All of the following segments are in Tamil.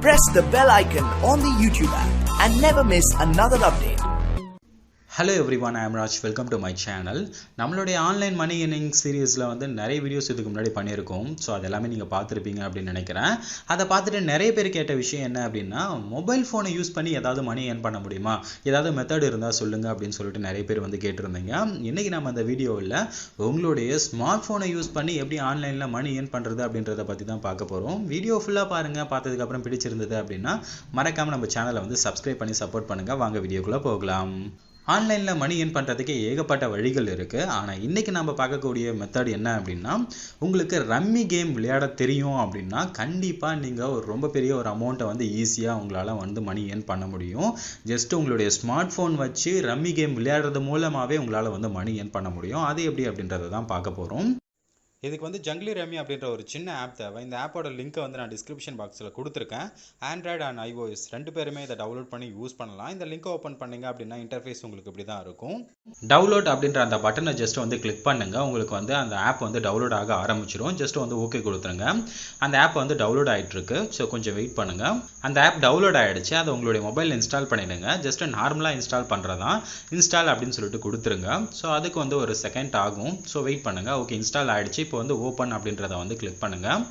press the bell icon on the YouTube app and never miss another update. Hello everyone, I am Raj. Welcome to my channel. நம்மளுடைய ஆன்லைன் மணி earning சீரிஸ்ல வந்து நிறைய வீடியோஸ் இதுக்கு முன்னாடி பண்ணியிருக்கோம். ஸோ அதெல்லாமே நீங்கள் பார்த்துருப்பீங்க அப்படின்னு நினைக்கிறேன். அதை பார்த்துட்டு நிறைய பேர் கேட்ட விஷயம் என்ன அப்படின்னா, மொபைல் ஃபோனை யூஸ் பண்ணி ஏதாவது மணி ஏர்ன் பண்ண முடியுமா, ஏதாவது மெத்தட் இருந்தால் சொல்லுங்கள் அப்படின்னு சொல்லிட்டு நிறைய பேர் வந்து கேட்டிருந்தீங்க. இன்றைக்கி நம்ம அந்த வீடியோவில் உங்களுடைய ஸ்மார்ட் ஃபோனை யூஸ் பண்ணி எப்படி ஆன்லைனில் மணி ஏர்ன் பண்ணுறது அப்படின்றத பற்றி தான் பார்க்க போகிறோம். வீடியோ ஃபுல்லாக பாருங்கள். பார்த்ததுக்கப்புறம் பிடிச்சிருந்தது அப்படின்னா மறக்காமல் நம்ம சேனலை வந்து சப்ஸ்கிரைப் பண்ணி சப்போர்ட் பண்ணுங்கள். வாங்க வீடியோக்குள்ளே போகலாம். ஆன்லைனில் மணி ஏர்ன் பண்ணுறதுக்கு ஏகப்பட்ட வழிகள் இருக்குது. ஆனால் இன்றைக்கி நம்ம பார்க்கக்கூடிய மெத்தட் என்ன அப்படின்னா, உங்களுக்கு ரம்மி கேம் விளையாட தெரியும் அப்படின்னா கண்டிப்பாக நீங்கள் ஒரு ரொம்ப பெரிய ஒரு அமௌண்ட்டை வந்து ஈஸியாக உங்களால் வந்து மணி ஏர்ன் பண்ண முடியும். ஜஸ்ட் உங்களுடைய ஸ்மார்ட் ஃபோன் வச்சு ரம்மி கேம் விளையாடுறது மூலமாகவே உங்களால் வந்து மணி ஏர்ன் பண்ண முடியும். அது எப்படி அப்படின்றத தான் பார்க்க போகிறோம். இதுக்கு வந்து ஜங்லி ரம்மி அப்படின்ற ஒரு சின்ன ஆப் தேவை. இந்த ஆப்போட லிங்க்கை வந்து நான் டிஸ்கிரிப்ஷன் பாக்ஸில் கொடுத்துருக்கேன். ஆண்ட்ராய்டு அண்ட் iOS ரெண்டு பேருமே இதை டவுன்லோட் பண்ணி யூஸ் பண்ணலாம். இந்த லிங்க்கை ஓப்பன் பண்ணிங்க அப்படின்னா இன்டர்ஃபேஸ் உங்களுக்கு இப்படி தான் இருக்கும். டவுன்லோட் அப்படின்ற அந்த பட்டனை ஜஸ்ட் வந்து கிளிக் பண்ணுங்கள். உங்களுக்கு வந்து அந்த ஆப் வந்து டவுன்லோட் ஆக ஆரம்பிச்சிடும். ஜஸ்ட் வந்து ஓகே கொடுத்துருங்க. அந்த ஆப் வந்து டவுன்லோட் ஆகிட்டு இருக்கு. ஸோ கொஞ்சம் வெயிட் பண்ணுங்கள். அந்த ஆப் டவுன்லோட் ஆகிடுச்சு. அதை உங்களுடைய மொபைலில் இன்ஸ்டால் பண்ணிடுங்க. ஜஸ்ட் நார்மலாக இன்ஸ்டால் பண்ணுறதான் இன்ஸ்டால் அப்படின்னு சொல்லிட்டு கொடுத்துருங்க. ஸோ அதுக்கு வந்து ஒரு செகண்ட் ஆகும். ஸோ வெயிட் பண்ணுங்கள். ஓகே, இன்ஸ்டால் ஆகிடுச்சு. இப்போ வந்து ஓப்பன் அப்படின்றத வந்து கிளிக் பண்ணுங்கள்.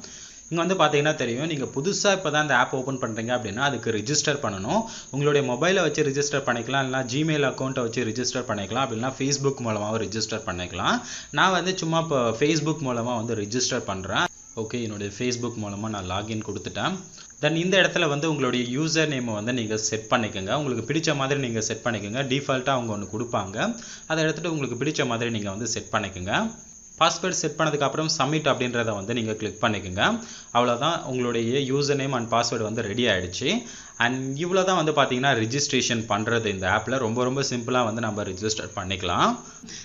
இங்கே வந்து பார்த்தீங்கன்னா தெரியும், நீங்கள் புதுசாக இப்போ தான் இந்த ஆப் ஓப்பன் பண்ணுறீங்க அப்படின்னா அதுக்கு ரிஜிஸ்டர் பண்ணணும். உங்களுடைய மொபைலை வச்சு ரிஜிஸ்டர் பண்ணிக்கலாம், இல்லைனா ஜிமெயில் அக்கௌண்ட்டை வச்சு ரிஜிஸ்டர் பண்ணிக்கலாம், அப்படின்னா ஃபேஸ்புக் மூலமாக ரிஜிஸ்டர் பண்ணிக்கலாம். நான் வந்து சும்மா இப்போ ஃபேஸ்புக் மூலமாக வந்து ரிஜிஸ்டர் பண்ணுறேன். ஓகே, என்னுடைய ஃபேஸ்புக் மூலமாக நான் லாகின் கொடுத்துட்டேன். தென் இந்த இடத்துல வந்து உங்களுடைய யூசர் நேமை வந்து நீங்கள் செட் பண்ணிக்கோங்க. உங்களுக்கு பிடிச்ச மாதிரி நீங்கள் செட் பண்ணிக்கோங்க. டிஃபால்ட்டாக அவங்க ஒன்று கொடுப்பாங்க. அதை எடுத்துகிட்டு உங்களுக்கு பிடிச்ச மாதிரி நீங்கள் வந்து செட் பண்ணிக்கோங்க. பாஸ்வேர்டு செட் பண்ணதுக்கப்புறம் சப்மிட் அப்படின்றத வந்து நீங்கள் கிளிக் பண்ணிக்கோங்க. அவ்வளோதான், உங்களுடைய யூசர் நேம் அண்ட் பாஸ்வேர்டு வந்து ரெடி ஆகிடுச்சு. அண்ட் இவ்வளோ தான் வந்து பார்த்தீங்கன்னா ரிஜிஸ்ட்ரேஷன் பண்ணுறது. இந்த ஆப்பில் ரொம்ப சிம்பிளாக வந்து நம்ம ரிஜிஸ்டர் பண்ணிக்கலாம்.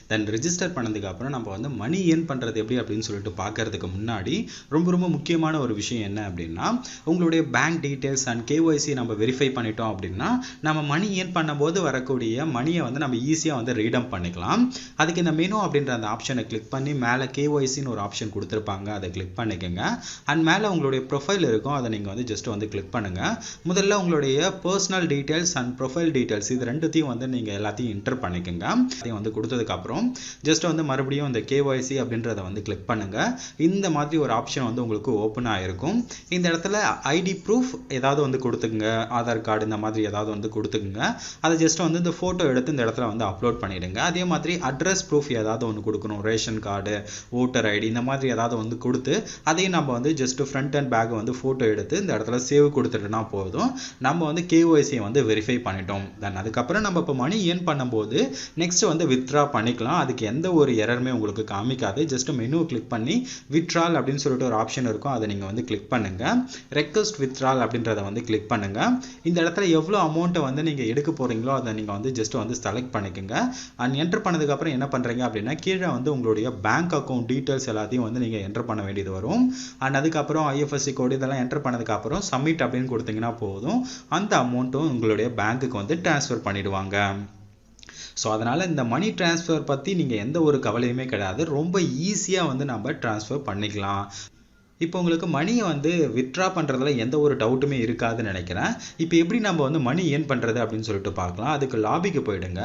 தென் ரிஜிஸ்டர் பண்ணதுக்கப்புறம் நம்ம வந்து மணி ஏர்ன் பண்ணுறது எப்படி அப்படின்னு சொல்லிட்டு பார்க்கறதுக்கு முன்னாடி ரொம்ப முக்கியமான ஒரு விஷயம் என்ன அப்படின்னா, உங்களுடைய பேங்க் டீட்டெயில்ஸ் அண்ட் கேஒய்சி நம்ம வெரிஃபை பண்ணிட்டோம் அப்படின்னா நம்ம மணி ஏர்ன் பண்ணும்போது வரக்கூடிய மணியை வந்து நம்ம ஈஸியாக வந்து ரீடம் பண்ணிக்கலாம். அதுக்கு இந்த மெனு அப்படின்ற அந்த ஆப்ஷனை கிளிக் பண்ணி மேலே கேஒய்சின்னு ஒரு ஆப்ஷன் கொடுத்துருப்பாங்க. அதை கிளிக் பண்ணிக்கோங்க. அண்ட் மேலே உங்களுடைய ப்ரொஃபைல் இருக்கும். அதை நீங்கள் வந்து ஜஸ்ட் வந்து கிளிக் பண்ணுங்கள். முதல்ல உங்களுடைய personal details and profile details இது ரெண்டுத்தையும் வந்து நீங்கள் எல்லாத்தையும் என்டர் பண்ணிக்கோங்க. அதையும் வந்து கொடுத்ததுக்கப்புறம் ஜஸ்ட் வந்து மறுபடியும் இந்த கேஒய்சி அப்படின்றத வந்து கிளிக் பண்ணுங்கள். இந்த மாதிரி ஒரு ஆப்ஷன் வந்து உங்களுக்கு ஓப்பன் ஆகிருக்கும். இந்த இடத்துல ஐடி ப்ரூஃப் ஏதாவது வந்து கொடுத்துக்குங்க, ஆதார் கார்டு இந்த மாதிரி ஏதாவது வந்து கொடுத்துக்குங்க. அதை ஜஸ்ட் வந்து இந்த ஃபோட்டோ எடுத்து இந்த இடத்துல வந்து அப்லோட் பண்ணிவிடுங்க. அதே மாதிரி அட்ரஸ் ப்ரூஃப் ஏதாவது ஒன்று கொடுக்கணும், ரேஷன் கார்டு, ஓட்டர் ஐடி இந்த மாதிரி ஏதாவது வந்து கொடுத்து அதையும் நம்ம வந்து ஜஸ்ட் ஃப்ரண்ட் அண்ட் பேக் வந்து ஃபோட்டோ எடுத்து இந்த இடத்துல சேவ் கொடுத்துட்டுனா போதும். நம்ம வந்து கேஒய்சியை வந்து வெரிஃபை பண்ணிட்டோம். தென் அதுக்கப்புறம் நம்ம இப்போ மணி ஏர்ன் பண்ணும்போது நெக்ஸ்ட் வந்து வித்ட்ரா பண்ணிக்கலாம். அதுக்கு எந்த ஒரு எரருமே உங்களுக்கு காமிக்காது. ஜஸ்ட் மெனு கிளிக் பண்ணி வித்ட்ரால் அப்படின்னு சொல்லிட்டு ஒரு ஆப்ஷன் இருக்கும். அதை நீங்கள் வந்து கிளிக் பண்ணுங்க. ரெக்வெஸ்ட் வித்ட்ரால் அப்படின்றத வந்து கிளிக் பண்ணுங்க. இந்த இடத்துல எவ்வளோ அமௌண்ட்டை வந்து நீங்கள் எடுக்க போறீங்களோ அதை நீங்கள் வந்து ஜஸ்ட் வந்து செலக்ட் பண்ணிக்கோங்க. அண்ட் என்டர் பண்ணதுக்கப்புறம் என்ன பண்ணுறீங்க அப்படின்னா, கீழே வந்து உங்களுடைய பேங்க் அக்கௌண்ட் டீட்டெயில்ஸ் எல்லாத்தையும் வந்து நீங்கள் என்டர் பண்ண வேண்டியது வரும். அண்ட் அதுக்கப்புறம் ஐஎஃப்எஸ்சி கோடு இதெல்லாம் என்டர் பண்ணதுக்கப்புறம் சப்மிட் அப்படின்னு கொடுத்தீங்கன்னா போதும். அந்த அமௌண்ட்டும் உங்களுடைய பேங்க்குக்கு வந்து ட்ரான்ஸ்ஃபர் பண்ணிடுவாங்க. ஸோ அதனால் இந்த மணி ட்ரான்ஸ்ஃபர் பற்றி நீங்கள் எந்த ஒரு கவலையுமே கிடையாது. ரொம்ப ஈஸியாக வந்து நம்ம ட்ரான்ஸ்ஃபர் பண்ணிக்கலாம். இப்போ உங்களுக்கு மணியை வந்து வித்ட்ரா பண்ணுறதுல எந்த ஒரு டவுட்டுமே இருக்காதுன்னு நினைக்கிறேன். இப்போ எப்படி நம்ம வந்து மணி ஏர்ன் பண்ணுறது அப்படின்னு சொல்லிட்டு பார்க்கலாம். அதுக்கு லாபிக்கு போயிடுங்க.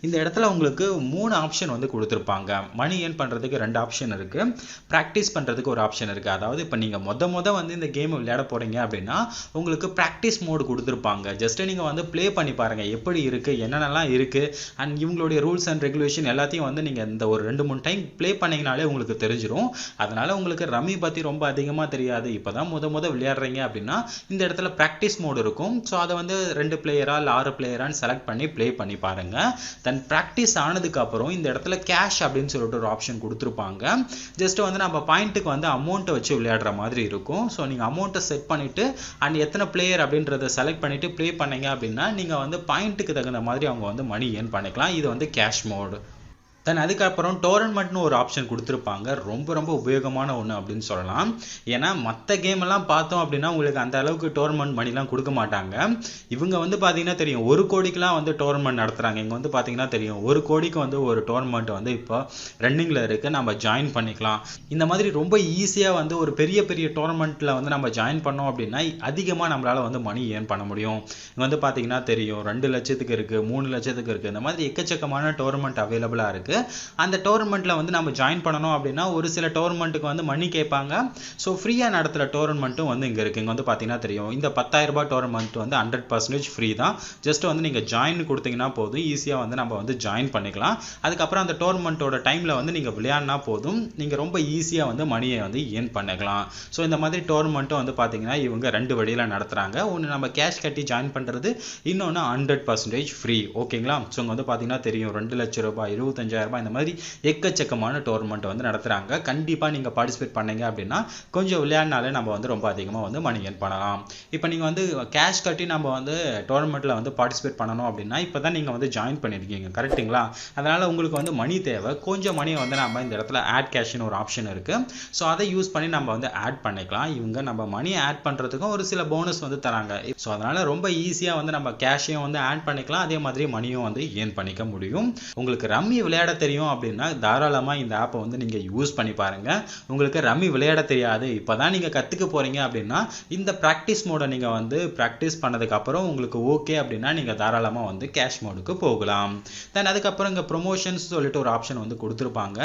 இந்த இடத்துல உங்களுக்கு 3 ஆப்ஷன் வந்து கொடுத்துருப்பாங்க. மணி ஏர்ன் பண்ணுறதுக்கு 2 ஆப்ஷன் இருக்குது. ப்ராக்டிஸ் பண்ணுறதுக்கு ஒரு ஆப்ஷன் இருக்குது. அதாவது இப்போ நீங்கள் மொத வந்து இந்த கேம் விளையாட போகிறீங்க அப்படின்னா உங்களுக்கு ப்ராக்டிஸ் மோடு கொடுத்துருப்பாங்க. ஜஸ்ட்டு நீங்கள் வந்து ப்ளே பண்ணி பாருங்கள் எப்படி இருக்குது, என்னென்னலாம் இருக்குது. அண்ட் இவங்களுடைய ரூல்ஸ் அண்ட் ரெகுலேஷன் எல்லாத்தையும் வந்து நீங்கள் இந்த ஒரு 2-3 டைம் ப்ளே பண்ணிங்கனாலே உங்களுக்கு தெரிஞ்சிடும். அதனால் உங்களுக்கு ரம்மி பற்றி ரொம்ப அதிகமாக தெரியாது. இப்போதான் முத விளையாடுறீங்க அப்படின்னா இந்த இடத்துல ப்ராக்டிஸ் மோடு இருக்கும். ஸோ அதை வந்து 2 பிளேயரா இல்லை 6 பிளேயரான்னு செலக்ட் பண்ணி ப்ளே பண்ணி பாருங்க. தென் ப்ராக்டிஸ் ஆனதுக்கு அப்புறம் இந்த இடத்துல கேஷ் அப்படின்னு சொல்லிட்டு ஒரு ஆப்ஷன் கொடுத்துருப்பாங்க. ஜஸ்ட் வந்து நம்ம பாயிண்ட்டுக்கு வந்து அமௌண்ட்டை வச்சு விளையாடுற மாதிரி இருக்கும். ஸோ நீங்கள் அமௌண்ட்டை செட் பண்ணிட்டு அண்ட் எத்தனை பிளேயர் அப்படின்றத செலக்ட் பண்ணிட்டு ப்ளே பண்ணீங்க அப்படின்னா நீங்கள் வந்து பாயிண்ட்டுக்கு தகுந்த மாதிரி அவங்க வந்து மணி ஏர்ன் பண்ணிக்கலாம். இது வந்து கேஷ் மோடு. தென் அதுக்கப்புறம் டோர்னமெண்ட்னு ஒரு ஆப்ஷன் கொடுத்துருப்பாங்க. ரொம்ப ரொம்ப உபயோகமான ஒன்று அப்படின்னு சொல்லலாம். ஏன்னா மற்ற கேம் எல்லாம் பார்த்தோம் அப்படின்னா உங்களுக்கு அந்த அளவுக்கு டோர்னமெண்ட் மணிலாம் கொடுக்க மாட்டாங்க. இவங்க வந்து பார்த்தீங்கன்னா தெரியும் 1 கோடிக்கெலாம் வந்து டோர்னமெண்ட் நடத்துகிறாங்க. இங்கே வந்து பார்த்தீங்கன்னா தெரியும் 1 கோடிக்கு வந்து ஒரு டோர்னமெண்ட் வந்து இப்போ ரன்னிங்கில் இருக்குது. நம்ம ஜாயின் பண்ணிக்கலாம். இந்த மாதிரி ரொம்ப ஈஸியாக வந்து ஒரு பெரிய பெரிய டோர்னமெண்ட்டில் வந்து நம்ம ஜாயின் பண்ணோம் அப்படின்னா அதிகமாக நம்மளால் வந்து மணி ஏர்ன் பண்ண முடியும். இங்கே வந்து பார்த்தீங்கன்னா தெரியும் 2 லட்சத்துக்கு இருக்குது, 3 லட்சத்துக்கு இருக்குது. இந்த மாதிரி எக்கச்சக்கமான டோர்னமெண்ட் அவைலபிளாக இருக்குது. அந்த டோர்னமெண்ட்டில் வந்து நம்ம ஜாயின் பண்ணணும் அப்படின்னா ஒரு சில டோர்னமெண்ட்டுக்கு வந்து மணி கேட்பாங்க. ஸோ ஃப்ரீயாக நடத்துகிற டோர்னமெண்ட்டும் வந்து இங்கே இருக்குது. இங்கே வந்து பார்த்தீங்கன்னா தெரியும் இந்த 10,000 ரூபாய் டோர்னமெண்ட் வந்து 100% ஃப்ரீ தான். ஜஸ்ட் வந்து நீங்கள் ஜாயின் கொடுத்தீங்கன்னா போதும், ஈஸியாக வந்து நம்ம வந்து ஜாயின் பண்ணிக்கலாம். அதுக்கப்புறம் அந்த டோர்னமெண்ட்டோட டைமில் வந்து நீங்கள் விளையாடினா போதும், நீங்கள் ரொம்ப ஈஸியாக வந்து மணியை வந்து ஏர்ன் பண்ணிக்கலாம். ஸோ இந்த மாதிரி டோர்னமெண்ட்டும் வந்து பார்த்தீங்கன்னா இவங்க 2 வழியில் நடத்துகிறாங்க. ஒன்று நம்ம கேஷ் கட்டி ஜாயின் பண்ணுறது, இன்னொன்று 100% ஃப்ரீ. ஓகேங்களா? ஸோ இங்கே வந்து பார்த்தீங்கன்னா தெரியும் 2 லட்சம் ரூபாய், 25,000 ரூபாய், இந்த மாதிரி எக்கச்சக்கமான டோர்னமெண்ட் வந்து நடத்துகிறாங்க. கண்டிப்பாக நீங்கள் பார்ட்டிசிபேட் பண்ணீங்க அப்படின்னா கொஞ்சம் விளையாடினாலே நம்ம வந்து ரொம்ப அதிகமாக வந்து மணி ஏர்ன் பண்ணலாம். இப்போ நீங்கள் வந்து கேஷ் கட்டி நம்ம வந்து டோர்னமெண்ட்டில் வந்து பார்ட்டிசிபேட் பண்ணணும் அப்படின்னா இப்போ தான் நீங்கள் வந்து ஜாயின் பண்ணியிருக்கீங்க, கரெக்டுங்களா? அதனால் உங்களுக்கு வந்து மணி தேவை. கொஞ்சம் மணியை வந்து நம்ம இந்த இடத்துல ஆட் கேஷ்னு ஒரு ஆப்ஷன் இருக்குது. ஸோ அதை யூஸ் பண்ணி நம்ம வந்து ஆட் பண்ணிக்கலாம். இவங்க நம்ம மணியை ஆட் பண்ணுறதுக்கும் ஒரு சில போனஸ் வந்து தராங்க. ஸோ அதனால் ரொம்ப ஈஸியாக வந்து நம்ம கேஷையும் வந்து ஆட் பண்ணிக்கலாம், அதே மாதிரி மணியும் வந்து ஏர்ன் பண்ணிக்க முடியும். உங்களுக்கு ரம்மி விளையாட தெரியும் அப்படின்னா தாராளமாக இந்த ஆப்பை வந்து நீங்கள் யூஸ் பண்ணி பாருங்கள். உங்களுக்கு ரம்மி விளையாட தெரியாது, இப்போ தான் நீங்கள் கற்றுக்க போகிறீங்க அப்படின்னா இந்த ப்ராக்டிஸ் மோடை நீங்கள் வந்து ப்ராக்டிஸ் பண்ணதுக்கப்புறம் உங்களுக்கு ஓகே அப்படின்னா நீங்கள் தாராளமாக வந்து கேஷ் மோடுக்கு போகலாம். தென் அதுக்கப்புறம் இங்கே ப்ரொமோஷன்ஸ் சொல்லிட்டு ஒரு ஆப்ஷன் வந்து கொடுத்துருப்பாங்க.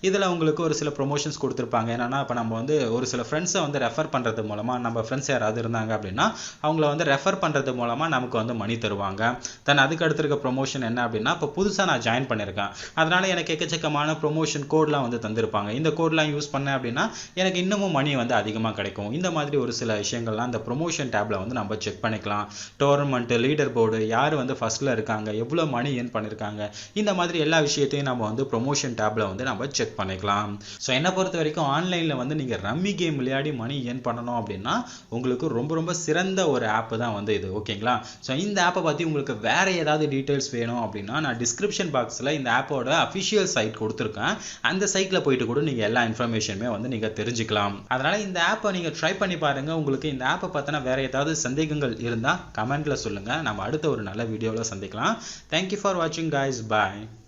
இதில் உங்களுக்கு ஒரு சில ப்ரொமோஷன்ஸ் கொடுத்துருப்பாங்க. என்னன்னா இப்போ நம்ம வந்து ஒரு சில ஃப்ரெண்ட்ஸை வந்து ரெஃபர் பண்ணுறது மூலமாக, நம்ம ஃப்ரெண்ட்ஸ் யாராவது இருந்தாங்க அப்படின்னா அவங்கள வந்து ரெஃபர் பண்ணுறது மூலமாக நமக்கு வந்து மணி தருவாங்க. தென் அதுக்கு அடுத்து இருக்க ப்ரொமோஷன் என்ன அப்படின்னா, இப்போ புதுசாக நான் ஜாயின் பண்ணியிருக்கேன், அதனால் எனக்கு எக்கச்சக்கமான ப்ரொமோஷன் கோட்லாம் வந்து தந்திருப்பாங்க. இந்த கோட்லாம் யூஸ் பண்ணேன் அப்படின்னா எனக்கு இன்னமும் மணி வந்து அதிகமாக கிடைக்கும். இந்த மாதிரி ஒரு சில விஷயங்கள்லாம் இந்த ப்ரொமோஷன் டேப்ல வந்து நம்ம செக் பண்ணிக்கலாம். டோர்னமெண்ட், லீடர் போர்டு, யார் வந்து ஃபர்ஸ்ட்ல இருக்காங்க, எவ்வளோ மணி ஏர்ன் பண்ணியிருக்காங்க, இந்த மாதிரி எல்லா விஷயத்தையும் நம்ம வந்து ப்ரொமோஷன் டேப்ல வந்து நம்ம செக் பண்ணிக்கலாம். ஸோ என்னை பொறுத்த வரைக்கும் ஆன்லைனில் வந்து நீங்கள் ரம்மி கேம் விளையாடி மணி ஏர்ன் பண்ணணும் அப்படின்னா உங்களுக்கு ரொம்ப ரொம்ப சிறந்த ஒரு ஆப் தான் வந்து இது. ஓகேங்களா? ஸோ இந்த ஆப்பை பற்றி உங்களுக்கு வேற ஏதாவது டீட்டெயில்ஸ் வேணும் அப்படின்னா நான் டிஸ்கிரிப்ஷன் பாக்ஸில் இந்த ஆப்போட அஃபிஷியல் சைட் கொடுத்துருக்கேன். அந்த சைட்டில் போயிட்டு கூட நீங்கள் எல்லா இன்ஃபர்மேஷனுமே வந்து நீங்கள் தெரிஞ்சுக்கலாம். அதனால் இந்த ஆப்பை நீங்கள் ட்ரை பண்ணி பாருங்கள். உங்களுக்கு இந்த ஆப்பை பார்த்தனா வேற ஏதாவது சந்தேகங்கள் இருந்தால் கமெண்ட்டில் சொல்லுங்கள். நம்ம அடுத்த ஒரு நல்ல வீடியோவில் சந்திக்கலாம். தேங்க்யூ ஃபார் வாட்சிங் guys. Bye.